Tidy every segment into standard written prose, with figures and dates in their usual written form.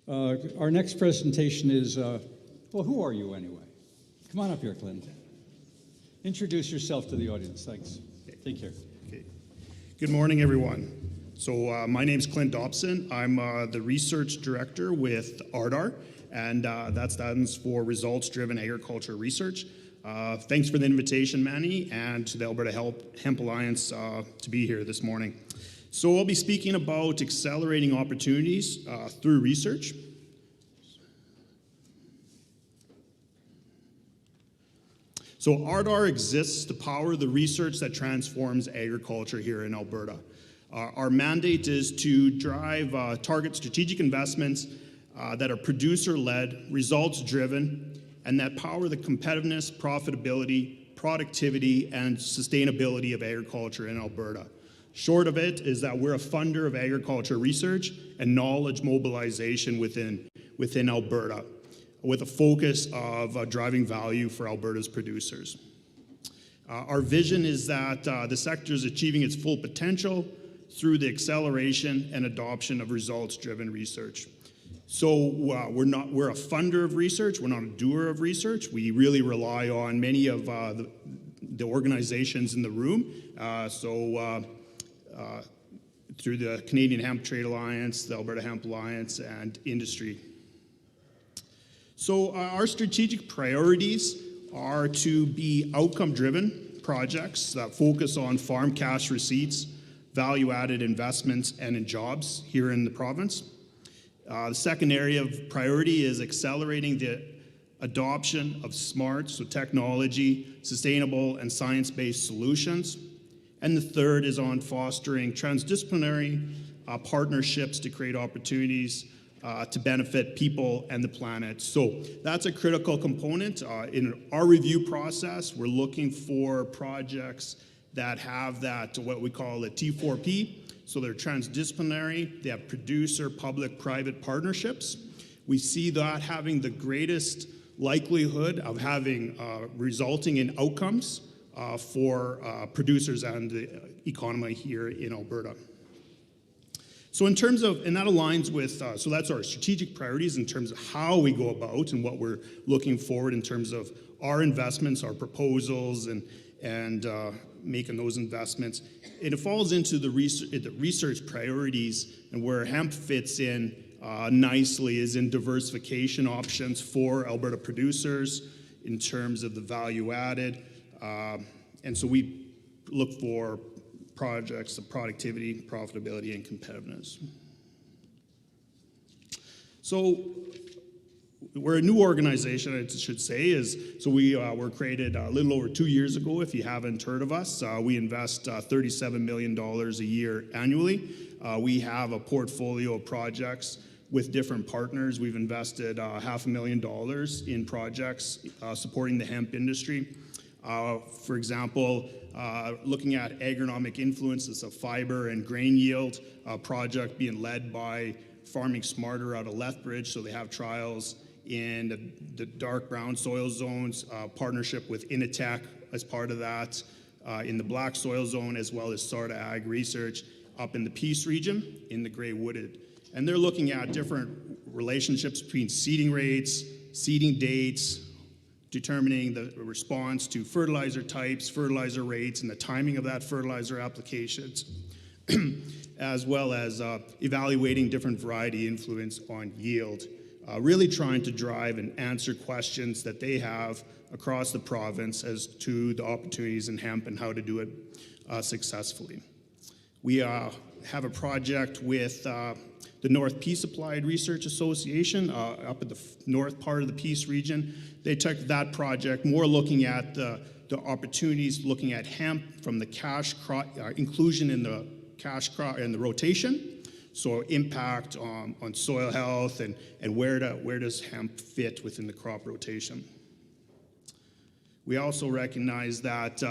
Our next presentation is, well, who are you anyway? Come on up here, Clint. Introduce yourself to the audience. Thanks. Take care. Okay. Good morning, everyone. So my name's Clint Dobson. I'm the research director with ARDAR, and that stands for Results Driven Agriculture Research. Thanks for the invitation, Manny, and to the Alberta Hemp Alliance to be here this morning. So I'll be speaking about accelerating opportunities through research. So ARDAR exists to power the research that transforms agriculture here in Alberta. Our mandate is to drive target strategic investments that are producer-led, results-driven, and that power the competitiveness, profitability, productivity, and sustainability of agriculture in Alberta. Short of it is that we're a funder of agriculture research and knowledge mobilization within Alberta, with a focus of driving value for Alberta's producers. Our vision is that the sector is achieving its full potential through the acceleration and adoption of results-driven research. So we're a funder of research, we're not a doer of research. We really rely on many of the organizations in the room. Through the Canadian Hemp Trade Alliance, the Alberta Hemp Alliance, and industry. So our strategic priorities are to be outcome-driven projects that focus on farm cash receipts, value-added investments, and in jobs here in the province. The second area of priority is accelerating the adoption of smart, so technology, sustainable, and science-based solutions. And the third is on fostering transdisciplinary partnerships to create opportunities to benefit people and the planet. So that's a critical component. In our review process, we're looking for projects that have that, what we call a T4P. So they're transdisciplinary, they have producer, public, private partnerships. We see that having the greatest likelihood of having resulting in outcomes for producers and the economy here in Alberta. So in terms of, and that aligns with, so that's our strategic priorities in terms of how we go about and what we're looking forward in terms of our investments, our proposals, and making those investments. It falls into the research priorities, and where hemp fits in nicely is in diversification options for Alberta producers in terms of the value added. And so we look for projects of productivity, profitability, and competitiveness. So we're a new organization, I should say. So we were created a little over 2 years ago, if you haven't heard of us. We invest $37 million a year annually. We have a portfolio of projects with different partners. We've invested $500,000 in projects supporting the hemp industry. For example, looking at agronomic influences of fiber and grain yield, a project being led by Farming Smarter out of Lethbridge, so they have trials in the dark brown soil zones, partnership with Initech as part of that, in the black soil zone, as well as Sarda Ag Research up in the Peace region in the Grey Wooded. And they're looking at different relationships between seeding rates, seeding dates, determining the response to fertilizer types, fertilizer rates, and the timing of that fertilizer applications, as well as evaluating different variety influence on yield, really trying to drive and answer questions that they have across the province as to the opportunities in hemp and how to do it successfully. We have a project with the North Peace Applied Research Association up at the north part of the Peace region. They took that project more looking at the opportunities, looking at hemp from the cash crop, inclusion in the cash crop and the rotation, so impact on soil health and where does hemp fit within the crop rotation. We also recognize that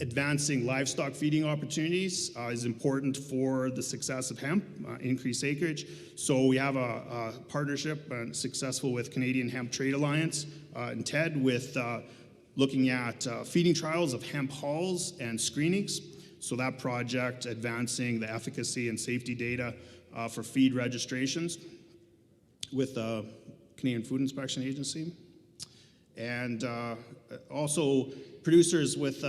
advancing livestock feeding opportunities is important for the success of hemp, increased acreage. So we have a partnership successful with Canadian Hemp Trade Alliance and TED with looking at feeding trials of hemp hulls and screenings. So that project advancing the efficacy and safety data for feed registrations. with the Canadian Food Inspection Agency. And also producers with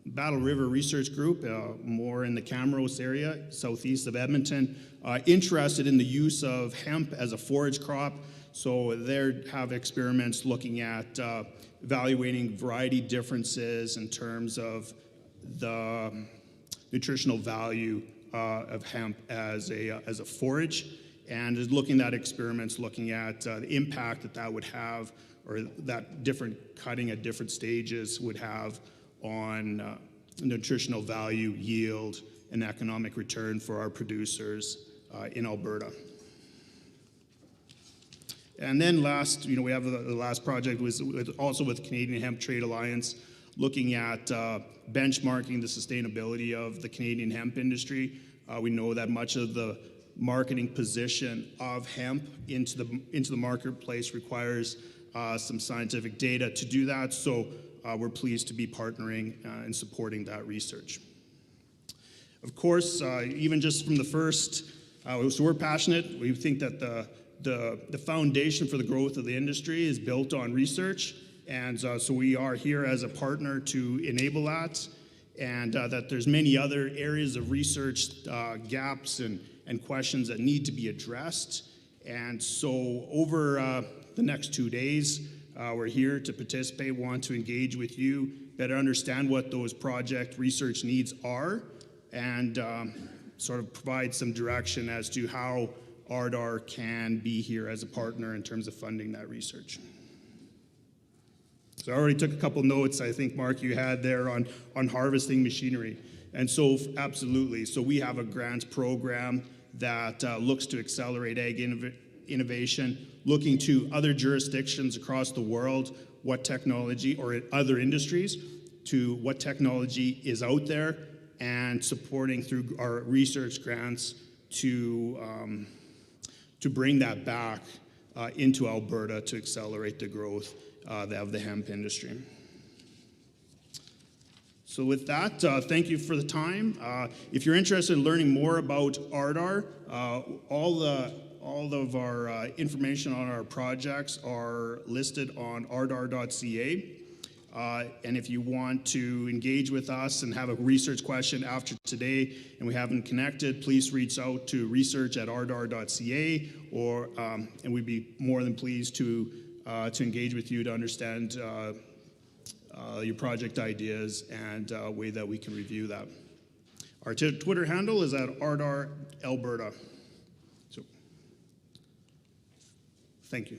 Battle River Research Group, more in the Camrose area, southeast of Edmonton, interested in the use of hemp as a forage crop. So they have experiments looking at evaluating variety differences in terms of the nutritional value of hemp as a forage, and is looking at experiments looking at the impact that would have, or that different cutting at different stages would have on nutritional value, yield, and economic return for our producers in Alberta. And then last, we have the last project was also with Canadian Hemp Trade Alliance, looking at benchmarking the sustainability of the Canadian hemp industry. We know that much of the marketing position of hemp into the marketplace requires some scientific data to do that. So we're pleased to be partnering and supporting that research. Of course, even just from the first, so we're passionate. We think that the foundation for the growth of the industry is built on research, and so we are here as a partner to enable that, and that there's many other areas of research gaps and questions that need to be addressed. And so over the next 2 days, we're here to participate, want to engage with you, better understand what those project research needs are, and sort of provide some direction as to how ARDAR can be here as a partner in terms of funding that research. So I already took a couple notes, I think, Mark, you had there on harvesting machinery. And so absolutely, so we have a grants program that looks to accelerate ag innovation, looking to other jurisdictions across the world, what technology, or other industries, to what technology is out there, and supporting through our research grants to bring that back into Alberta to accelerate the growth of the hemp industry. So with that, thank you for the time. If you're interested in learning more about ARDAR, all of our information on our projects are listed on ardar.ca. And if you want to engage with us and have a research question after today and we haven't connected, please reach out to research@ardar.ca, or and we'd be more than pleased to engage with you to understand your project ideas and a way that we can review that. Our Twitter handle is @ArdarAlberta. So, thank you.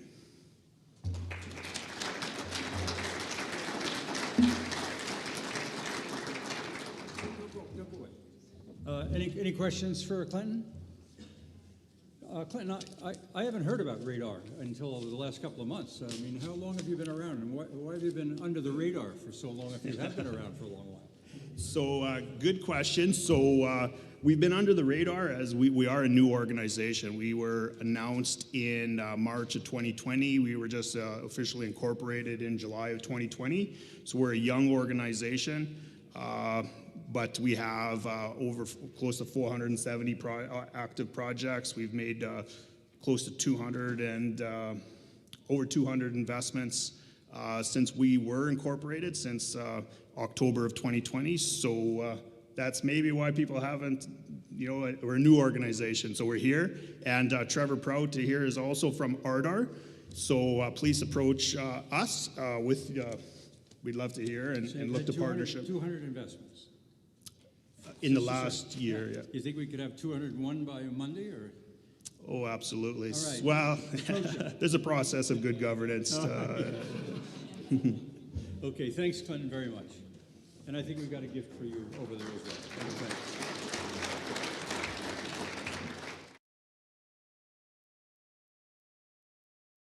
Any questions for Clinton? Clinton, I haven't heard about radar until the last couple of months. I mean, how long have you been around, and why have you been under the radar for so long if you have been around for a long while? So, good question. So, we've been under the radar as we are a new organization. We were announced in March of 2020. We were just officially incorporated in July of 2020. So we're a young organization. But we have over close to 470 active projects. We've made close to 200 and over 200 investments since we were incorporated, since October of 2020. So that's maybe why people haven't, we're a new organization. So we're here. And Trevor Prout here is also from ARDAR. So please approach us with, we'd love to hear and look to partnership. 200 investments. In the last year, yeah. You think we could have 201 by Monday, or? Oh, absolutely. All right. Well, there's a process of good governance. Okay, thanks, Clinton, very much. And I think we've got a gift for you over there as well. Okay.